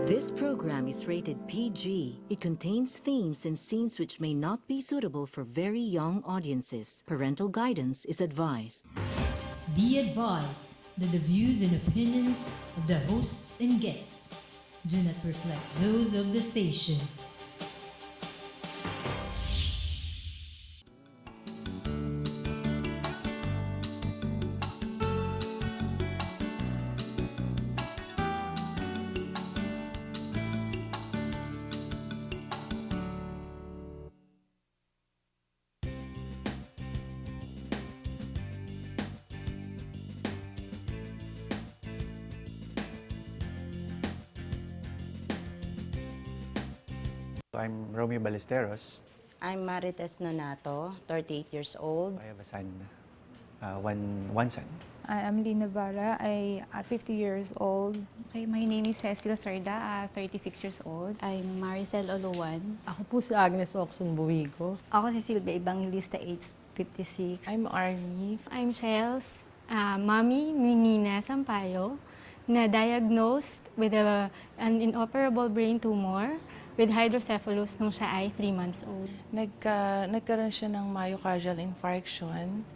This program is rated PG. It contains themes and scenes which may not be suitable for very young audiences. Parental guidance is advised. Be advised that the views and opinions of the hosts and guests do not reflect those of the station. I'm Romeo Ballesteros. I'm Marites Nonato, 38 years old. I have a son, one son. I am Lina Barra. I am 50 years old. Okay, my name is Cecil Sarda, 36 years old. I'm Maricel Oluwan. Ako po si Agnes Oxon Buwigo. Ako si Silvia Evangelista, age 56. I'm Arnie. I'm Chels, mommy ni Nina Sampaio, na diagnosed with an inoperable brain tumor with hydrocephalus nung siya ay 3 months old. Nagkaroon siya ng myocardial infarction.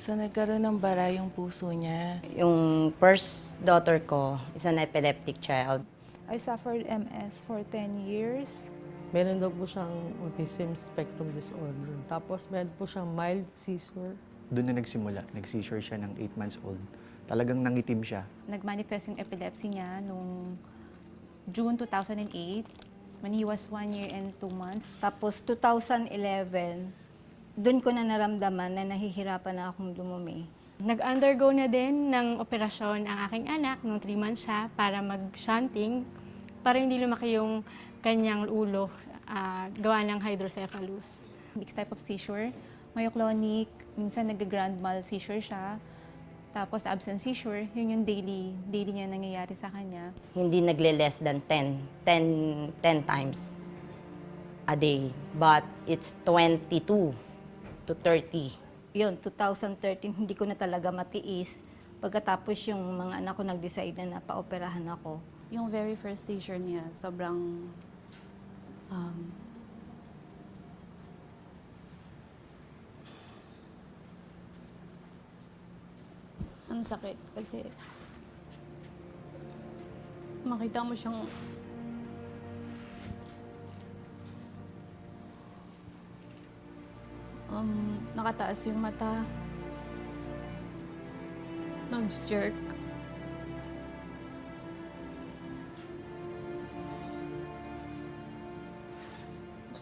So nagkaroon ng bara yung puso niya. Yung first daughter ko is an epileptic child. I suffered MS for 10 years. Meron daw po siyang autism spectrum disorder. Tapos meron po siyang mild seizure. Doon na nagsimula. Nag-seizure siya ng 8 months old. Talagang nangitim siya. Nag-manifest yung epilepsy niya noong June 2008 when he was 1 year and 2 months. Tapos 2011, doon ko na naramdaman na nahihirapan na akong lumumi. Nag-undergo na din ng operasyon ang aking anak nung 3 months siya para mag-shunting para hindi lumaki yung kanyang ulo gawa ng hydrocephalus. Mixed type of seizure, myoclonic, minsan nag-grand mal seizure siya. Tapos absent seizure, yun yung daily niya nangyayari sa kanya. Hindi nagle-less than 10 times a day. But it's 22 to 30. Yun, 2013, hindi ko na talaga matiis. Pagkatapos yung mga anak ko nag-decide na pa-operahan ako. Yung very first seizure niya, sobrang ang sakit kasi makita mo siyang nakataas yung mata, nag-jerk.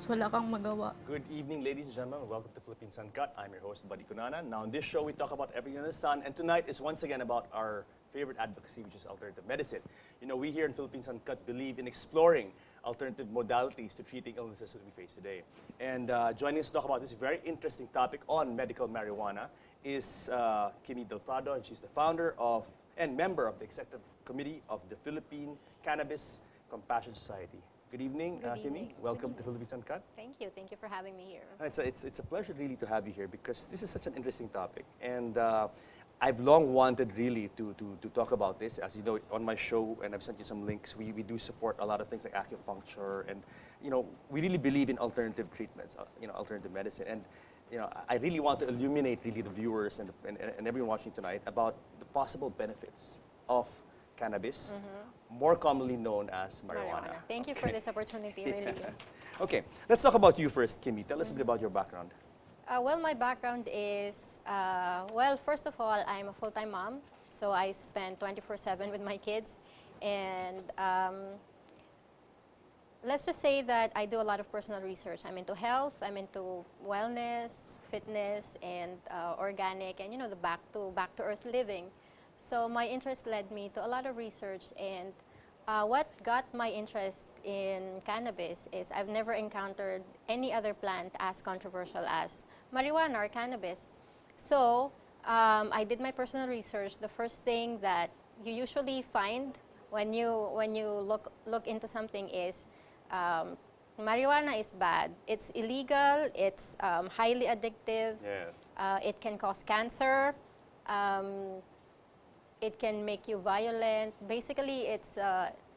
Wala kang magawa. Good evening, ladies and gentlemen. Welcome to Philippines Uncut. I'm your host, Buddy Kunana. Now, in this show, we talk about everything under the sun, and tonight is once again about our favorite advocacy, which is alternative medicine. You know, we here in Philippines Uncut believe in exploring alternative modalities to treating illnesses that we face today. And joining us to talk about this very interesting topic on medical marijuana is KIMMI Del Prado, and she's the founder of and member of the executive committee of the Philippine Cannabis Compassion Society. Good evening, KIMMI. Welcome to Philippines Uncut. Thank you. Thank you for having me here. It's a pleasure really to have you here because this is such an interesting topic. And I've long wanted really to talk about this. As you know, on my show, and I've sent you some links, we do support a lot of things like acupuncture. And, you know, we really believe in alternative treatments, alternative medicine. And, you know, I really want to illuminate really the viewers and everyone watching tonight about the possible benefits of cannabis, more commonly known as marijuana. Thank you for this opportunity, really. Yes. Okay, let's talk about you first, KIMMI. Tell us a bit about your background. Well, my background is, well, first of all, I'm a full-time mom, so I spend 24/7 with my kids. And let's just say that I do a lot of personal research. I'm into health, I'm into wellness, fitness, and organic, and, you know, the back to earth living. So my interest led me to a lot of research, and what got my interest in cannabis is I've never encountered any other plant as controversial as marijuana or cannabis. So I did my personal research. The first thing that you usually find when you look into something is marijuana is bad. It's illegal. It's highly addictive. Yes. It can cause cancer. It can make you violent. Basically, it's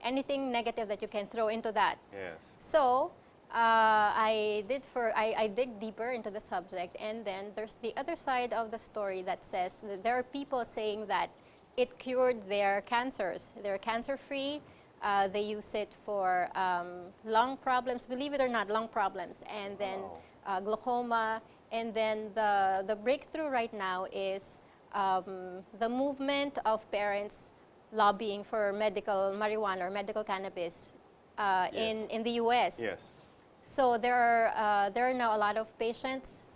anything negative that you can throw into that. Yes. So I dig deeper into the subject, and then there's the other side of the story that says that there are people saying that it cured their cancers. They're cancer-free. They use it for lung problems, believe it or not, lung problems, and then glaucoma. And then the breakthrough right now is the movement of parents lobbying for medical marijuana or medical cannabis in the U.S. Yes. So there are now a lot of patients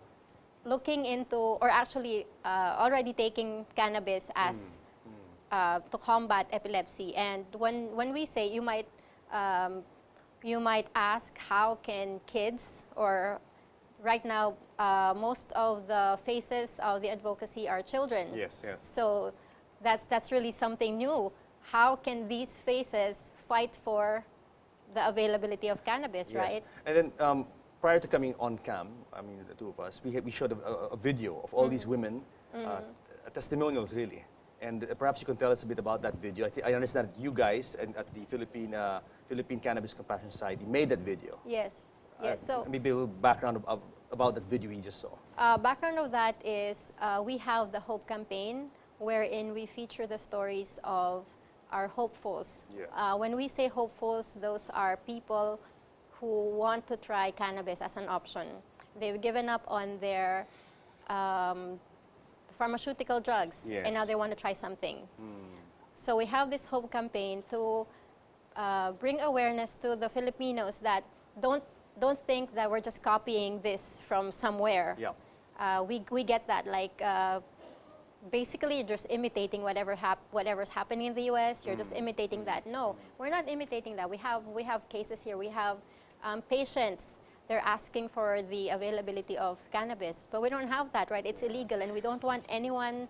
looking into, or actually already taking cannabis as to combat epilepsy. And when we say, you might ask, how can kids, or right now most of the faces of the advocacy are children. Yes, yes. So that's really something new. How can these faces fight for the availability of cannabis, Yes. right? And then prior to coming on cam, I mean, the two of us, we showed a video of all these women, testimonials really. And perhaps you can tell us a bit about that video. I understand that you guys at the Philippine Cannabis Compassion Society made that video. Yes. Yes. So maybe a little background about that video you just saw. background of that is we have the Hope campaign, wherein we feature the stories of our hopefuls. Yes. When we say hopefuls, those are people who want to try cannabis as an option. They've given up on their pharmaceutical drugs, Yes. and now they want to try something. So we have this Hope campaign to bring awareness to the Filipinos that don't think that we're just copying this from somewhere. Yeah. We get that, like basically you're just imitating whatever's happening in the U.S. You're just imitating that. No, we're not imitating that. We have cases here. We have patients. They're asking for the availability of cannabis, but we don't have that, right? It's illegal, and we don't want anyone.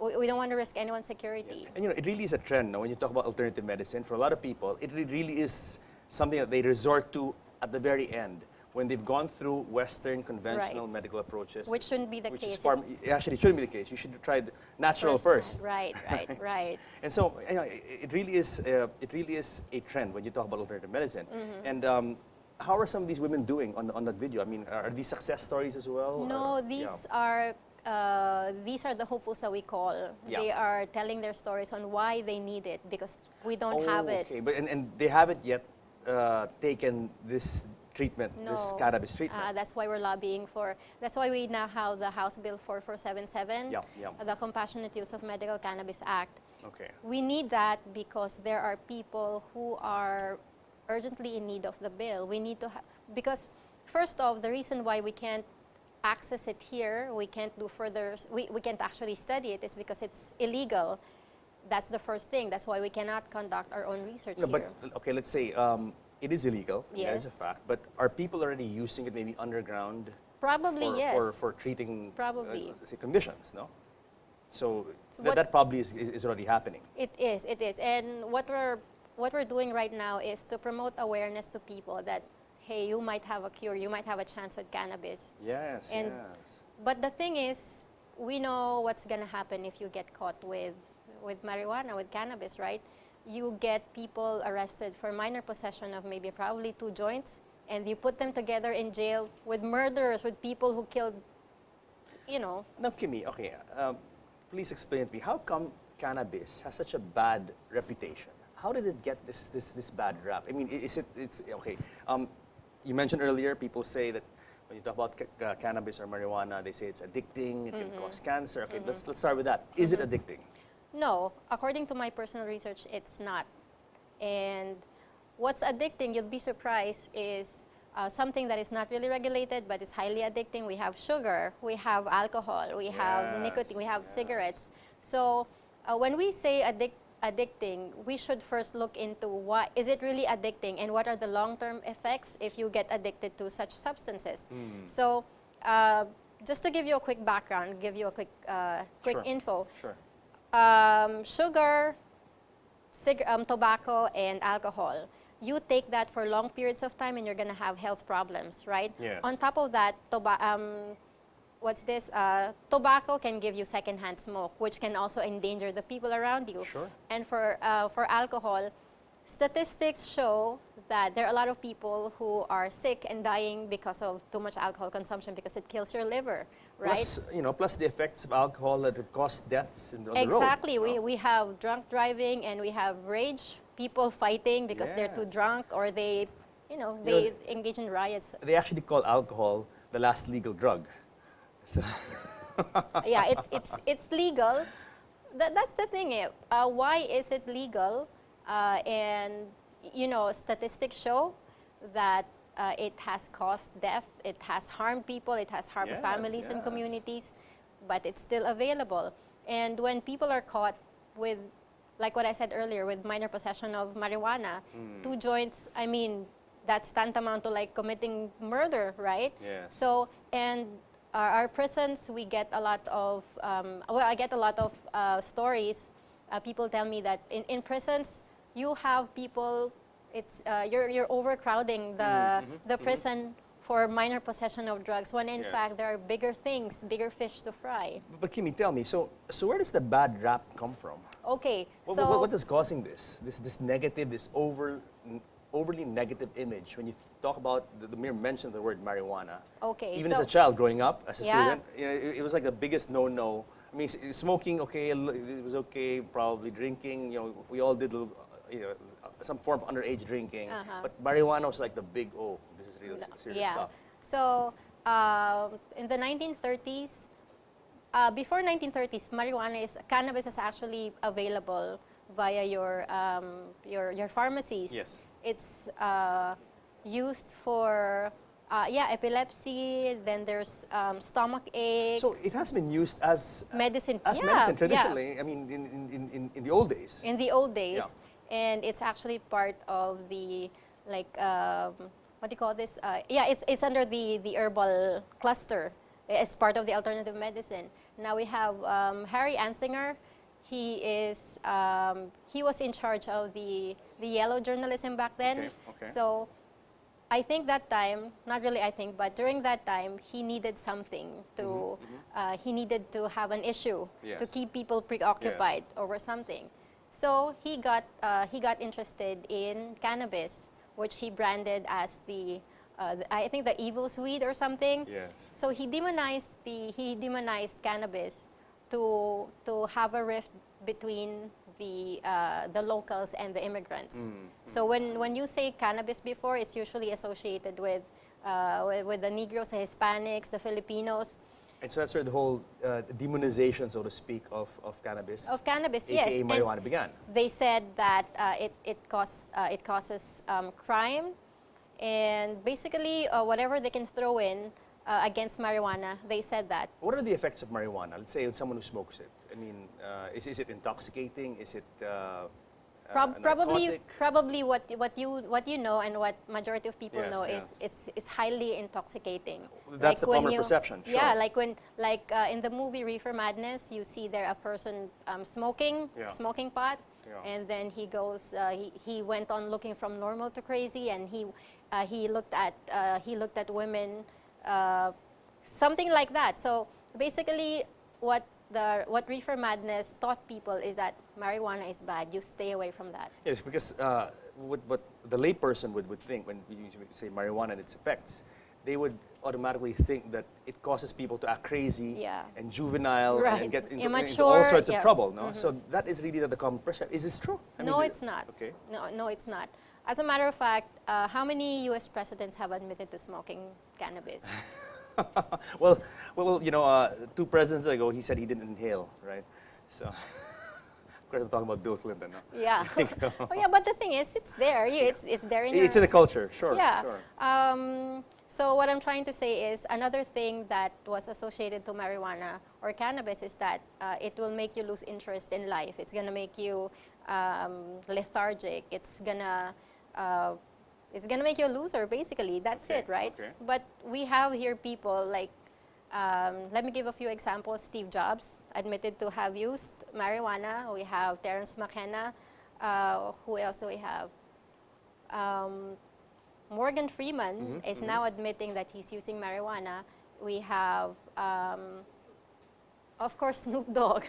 We don't want to risk anyone's security. Yes. And you know, it really is a trend now when you talk about alternative medicine. For a lot of people, it really is something that they resort to at the very end, when they've gone through Western conventional medical approaches. Which shouldn't be the case. Actually, it shouldn't be the case. You should try the natural first. Right, right. And so, you know, it really is a trend when you talk about alternative medicine. And how are some of these women doing on that video? I mean, are these success stories as well? No, these are the hopefuls that we call. Yeah. They are telling their stories on why they need it, because we don't have it. Okay, but and they haven't yet taken this treatment, this cannabis treatment. That's why we're lobbying for. That's why we now have the House Bill 4477, the Compassionate Use of Medical Cannabis Act. Okay. We need that because there are people who are urgently in need of the bill. We need to because first off, the reason why we can't access it here, we can't do further, we can't actually study it, is because it's illegal. That's the first thing. That's why we cannot conduct our own research here. But okay, let's say it is illegal. Yes. That is a fact. But are people already using it maybe underground? Probably, yes. For treating Probably. say conditions, no? So that probably is already happening. It is. And what we're doing right now is to promote awareness to people that, hey, you might have a cure, you might have a chance with cannabis. Yes, and, yes. But the thing is, we know what's going to happen if you get caught with marijuana, with cannabis, right? You get people arrested for minor possession of maybe probably 2 joints, and you put them together in jail with murderers, with people who killed, you know. Now, Kimmi, okay, please explain to me, how come cannabis has such a bad reputation? How did it get this bad rap? I mean, it's okay. You mentioned earlier, people say that when you talk about cannabis or marijuana, they say it's addicting, it can cause cancer. Okay, let's start with that. Is it addicting? No, according to my personal research, it's not. And what's addicting, you'll be surprised, is something that is not really regulated but is highly addicting. We have sugar, we have alcohol, we have nicotine, we have cigarettes. So when we say addicting, we should first look into what is it really addicting and what are the long-term effects if you get addicted to such substances. So just to give you a quick background, give you a quick info. Sure. Sugar, tobacco, and alcohol. You take that for long periods of time and you're going to have health problems, right? Yes. On top of that, tobacco can give you secondhand smoke, which can also endanger the people around you. Sure. And for alcohol, statistics show that there are a lot of people who are sick and dying because of too much alcohol consumption because it kills your liver, right? Plus, plus the effects of alcohol that cause deaths on the road. Exactly. We have drunk driving and we have rage, people fighting because they're too Yes. drunk or they engage in riots. They actually call alcohol the last legal drug. So Yeah, it's legal. That's the thing. Why is it legal? And statistics show that it has caused death, it has harmed people, it has harmed Yes, families and yes. communities, but it's still available. And when people are caught with, like what I said earlier, with minor possession of marijuana, 2 joints, I mean, that's tantamount to like committing murder, right? Yes. So, and our prisons, we get a lot of, I get a lot of stories. People tell me that in prisons, you have people, you're overcrowding the prison for minor possession of drugs, when in Yes. fact there are bigger things, bigger fish to fry. But Kimmy, tell me, so where does the bad rap come from? Okay, What is causing this? This negative, this overly negative image when you talk about the mere mention of the word marijuana? Okay, Even so as a child growing up, as a Yeah. student, it was like the biggest no-no. I mean, smoking, okay, it was okay. Probably drinking, we all did, some form of underage drinking. But marijuana was like the big, this is real serious yeah. stuff. So in the 1930s, before 1930s, cannabis is actually available via your pharmacies. Yes. It's used for epilepsy. Then there's stomach ache. So it has been used as medicine. medicine traditionally. I mean, in the old days. In the old days, and it's actually part of the what do you call this? It's under the herbal cluster. It's part of the alternative medicine. Now we have Harry Anslinger. He was in charge of the yellow journalism back then. Okay. So I think that time, not really I think, but during that time, he needed something to, he needed to have an issue to Yes. keep people preoccupied over something. So he got interested in cannabis, which he branded as I think the evil's weed or something. Yes. So he demonized cannabis to have a rift between the locals and the immigrants. So when you say cannabis before, it's usually associated with the Negroes, the Hispanics, the Filipinos. And so that's where the whole demonization, so to speak, of cannabis. Of cannabis, AKA yes. marijuana And began. they said that it causes crime, and basically whatever they can throw in against marijuana, they said that. What are the effects of marijuana? Let's say someone who smokes it. I mean, is it intoxicating? Is it narcotic? Probably what you know and what majority of people Yes, know yes. is it's highly intoxicating. That's the when common perception, sure. Yeah, like in the movie Reefer Madness, you see there a person smoking pot, and then he goes he went on looking from normal to crazy, and he looked at women, something like that. So basically, what Reefer Madness taught people is that marijuana is bad. You stay away from that. Yes, because what the layperson would think when you say marijuana and its effects, they would automatically think that it causes people to act crazy and juvenile and get into all sorts of trouble. No, so that is really the common perception. Is this true? I No, mean, it's not. Okay. No, it's not. As a matter of fact, how many U.S. presidents have admitted to smoking cannabis? well, 2 presidents ago, he said he didn't inhale, right? So, of course, I'm talking about Bill Clinton. No? Yeah. But the thing is, it's there. It's there in. It's in the culture, sure. Yeah. Sure. So what I'm trying to say is another thing that was associated to marijuana or cannabis is that it will make you lose interest in life. It's gonna make you lethargic. It's gonna make you a loser, basically. That's it, right? Okay. But we have here people like, let me give a few examples. Steve Jobs admitted to have used marijuana. We have Terence McKenna. Who else do we have? Morgan Freeman is now admitting that he's using marijuana. We have Of course, Snoop Dogg.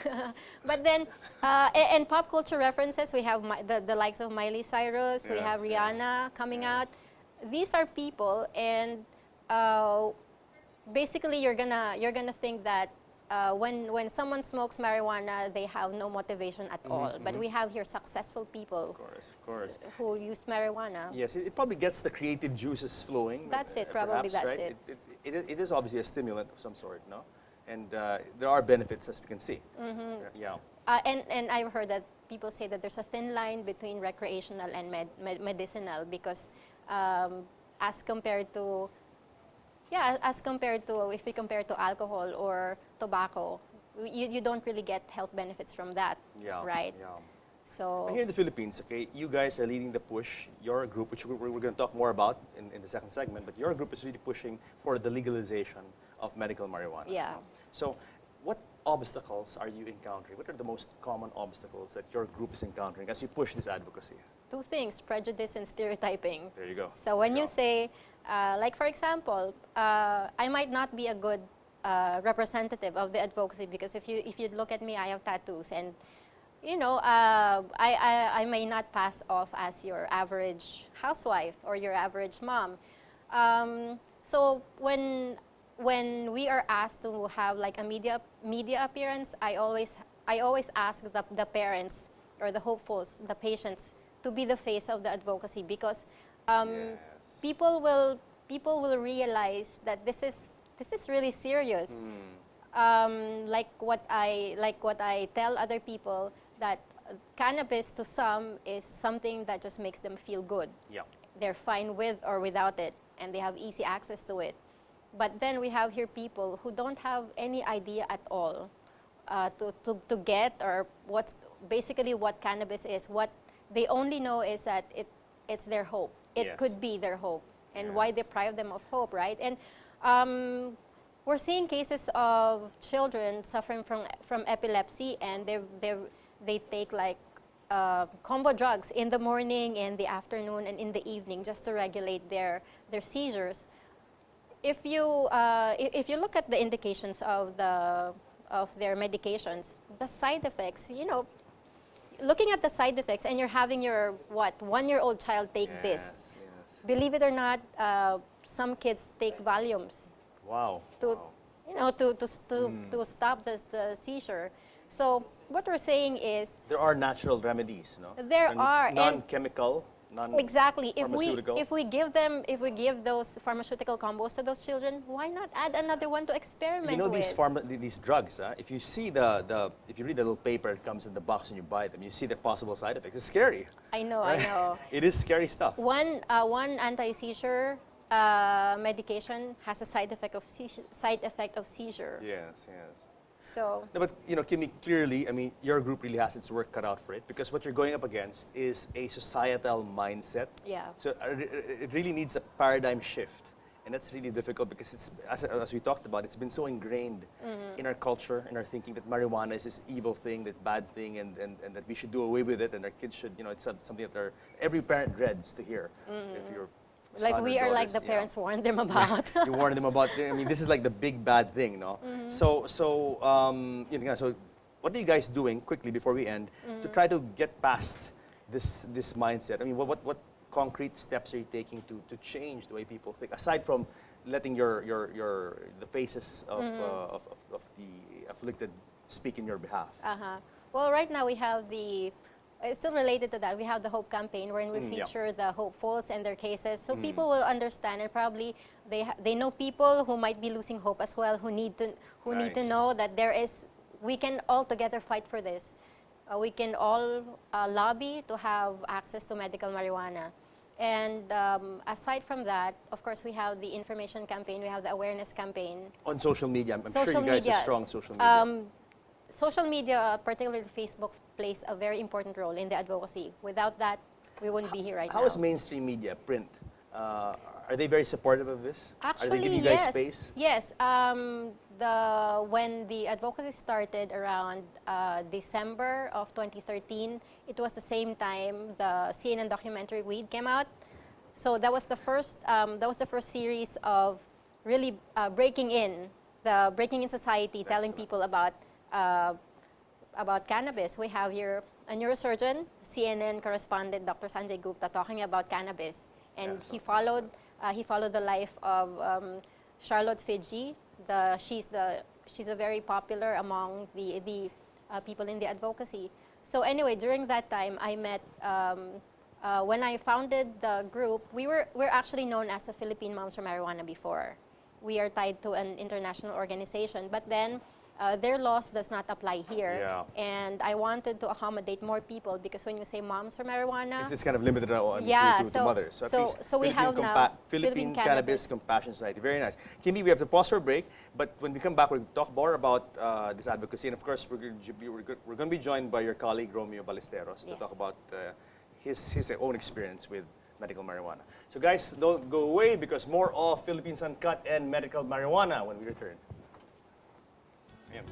But then, and pop culture references, we have the likes of Miley Cyrus, we have Rihanna coming out. These are people, and basically you're gonna think that when someone smokes marijuana, they have no motivation at all. But we have here successful people who use marijuana. Yes, it probably gets the creative juices flowing. That's it, probably perhaps, that's right? it. It is obviously a stimulant of some sort, no? And there are benefits, as we can see. Yeah. And I've heard that people say that there's a thin line between recreational and medicinal because as compared to if we compare to alcohol or tobacco, you don't really get health benefits from that, right? Yeah. So here in the Philippines, okay, you guys are leading the push. Your group, which we're going to talk more about in the second segment, but your group is really pushing for the legalization of medical marijuana. Yeah. So what obstacles are you encountering? What are the most common obstacles that your group is encountering as you push this advocacy? two things, prejudice and stereotyping. There you go. So when you say, like for example, I might not be a good representative of the advocacy because if you look at me, I have tattoos and you know, I may not pass off as your average housewife or your average mom. So when we are asked to have like a media appearance, I always ask the parents or the hopefuls, the patients, to be the face of the advocacy because people will realize that this is really serious. Like what I tell other people, that cannabis to some is something that just makes them feel good. Yeah. They're fine with or without it, and they have easy access to it. But then we have here people who don't have any idea at all to get or what's basically what cannabis is. What they only know is that it's their hope. It could be their hope, and why deprive them of hope, right? And we're seeing cases of children suffering from epilepsy, and they take like combo drugs in the morning, in the afternoon, and in the evening just to regulate their seizures. If you look at the indications of their medications, the side effects, you know, looking at the side effects, and you're having your 1-year-old child take this. Believe it or not, some kids take Valiums. Wow. You know, to stop the seizure. So what we're saying is there are natural remedies, no? There are non-chemical, exactly. non-pharmaceutical. If we give those pharmaceutical combos to those children, why not add another one to experiment You know with? these drugs. If you see if you read the little paper that comes in the box and you buy them, you see the possible side effects. It's scary. I know, I know. It is scary stuff. One anti-seizure medication has a side effect of seizure. Yes, yes. So. No, but you know, Kimmy, clearly, I mean, your group really has its work cut out for it because what you're going up against is a societal mindset. Yeah. So it really needs a paradigm shift, and that's really difficult because it's as we talked about, it's been so ingrained in our culture, in our thinking that marijuana is this evil thing, that bad thing, and that we should do away with it, and our kids should, you know, it's something that every parent dreads to hear. If you're like we are like the parents warn them about. You warn them about. I mean, this is like the big bad thing, no? So you know, so what are you guys doing quickly before we end to try to get past this mindset? I mean, what concrete steps are you taking to change the way people think, aside from letting the faces of the afflicted speak in your behalf? Well, right now we have it's still related to that. We have the Hope campaign wherein we feature the hopefuls and their cases, so people will understand, and probably they know people who might be losing hope as well, who need to know that we can all together fight for this. We can all lobby to have access to medical marijuana. And aside from that, of course, we have the information campaign, we have the awareness campaign. On social media, I'm sure Social you guys media. are strong social media. Social media, particularly Facebook, plays a very important role in the advocacy. Without that, we wouldn't be here right now. How is mainstream media, print? Are they very supportive of this? Actually, are they giving you guys space? Yes. When the advocacy started around December of 2013, it was the same time the CNN documentary Weed came out. So that was the first series of really breaking in society, telling people about about cannabis. We have here a neurosurgeon, CNN correspondent, Dr. Sanjay Gupta, talking about cannabis. And he followed the life of Charlotte Figi. She's a very popular among the people in the advocacy. So anyway, during that time, I met, when I founded the group, we're actually known as the Philippine Moms for Marijuana before. We are tied to an international organization, but then their laws does not apply here. Yeah. And I wanted to accommodate more people because when you say Moms for Marijuana, It's kind of limited to mothers. So, at least so we have now Philippine Cannabis Compassion Society. Very nice. Kimmi, we have to pause for a break, but when we come back, we'll talk more about this advocacy. And of course, we're going to be joined by your colleague, Romeo Ballesteros, to talk about his own experience with medical marijuana. So guys, don't go away because more of Philippines Uncut and medical marijuana when we return. Yeah.